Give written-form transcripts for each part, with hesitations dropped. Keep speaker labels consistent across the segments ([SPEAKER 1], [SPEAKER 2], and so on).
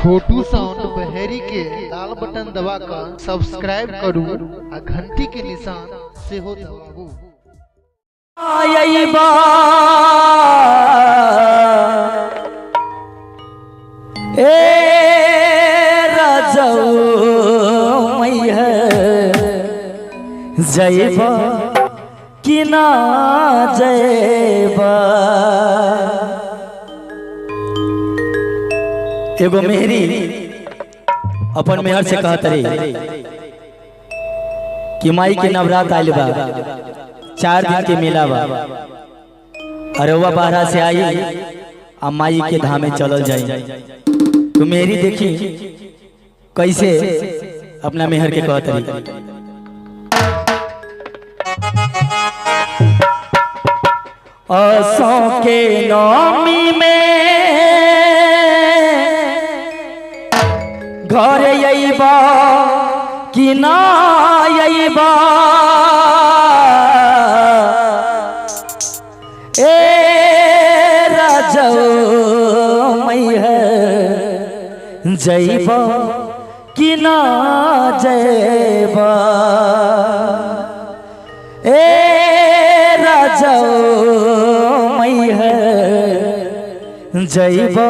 [SPEAKER 1] छोटू sound Baheri के लाल button दबाकर subscribe करू आ घंटी के निशान से हो दबाबू।
[SPEAKER 2] जयबा कि ना जयबा एगो मेहरी अपन मेहर से कहत रही कि माई के नवरात आइल बा, 4 दिन के मेला बा, अरे वह बाहर से आई आ माई के धामे चलल जाई। तो मेहरी देखी कैसे अपना मेहर के कहत रही। असों के नौमी में घर अइबा कि ना अइबा, ए राजौ मैहर जइबा कि ना जइबा, ए राजौ मैहर जइबा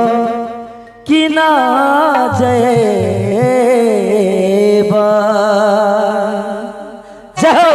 [SPEAKER 2] कि ना जइबा। जाओ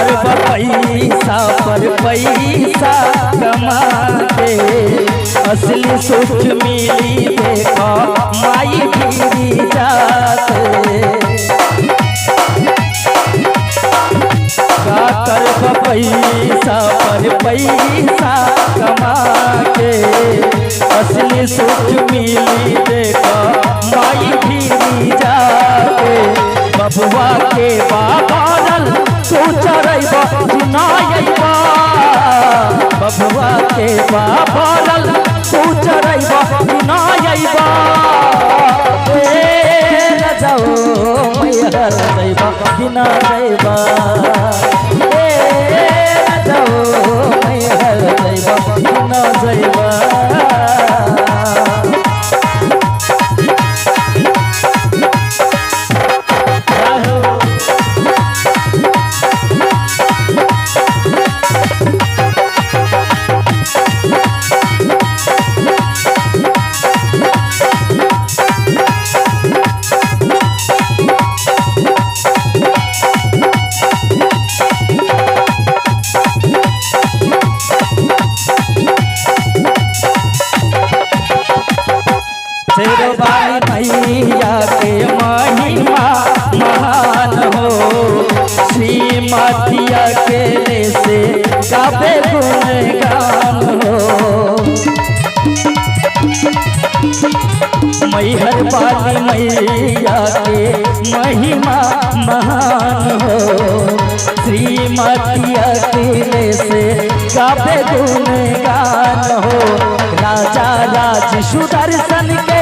[SPEAKER 2] पैसा पर पैसा कमा के असली सुख मिली देखा माई भी जाते। पैसा पर पैसा कमा के असली सुख मिली देखा माई भी जाते। बबुआ के बाबरल सोचरैबा कि ना अइबा, बबुआ के बाबरल सोचरैबा कि ना अइबा, ए राजौ मैहर जइबा कि ना जइबा, ए राजौ मैहर जइबा कि ना जइबा। मैया के महिमा महान हो, श्रीमतिया के से गावे गुण गुणगान हो। मैहर वाली मैया के महिमा महान हो। श्रीमती अकेले से गावे गुणगान हो। राजा राज सुदर्शन के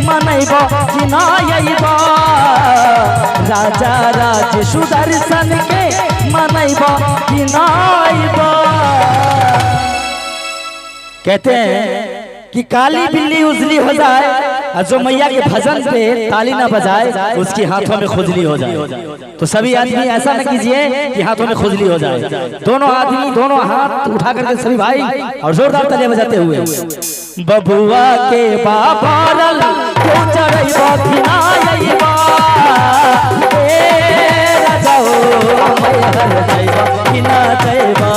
[SPEAKER 2] मनैबो कि ना अइबो। राजा राज सुदर्शन के मनैबो कि ना अइबो। कहते हैं कि काली बिल्ली उजली हो जाए और जो मैया के भजन पे ताली ना बजाए उसकी हाथों में खुजली हो जाए। तो सभी आदमी ऐसा न कीजिए कि हाथों में खुजली हो जाए। दोनों आदमी दोनों हाथ उठा करके सभी भाई और जोरदार तालियां बजाते हुए बबुआ के बाबा रल तो चढ़ैबो कि ना अइबो। ए राजा हो मैहर जइबो कि ना जइबो।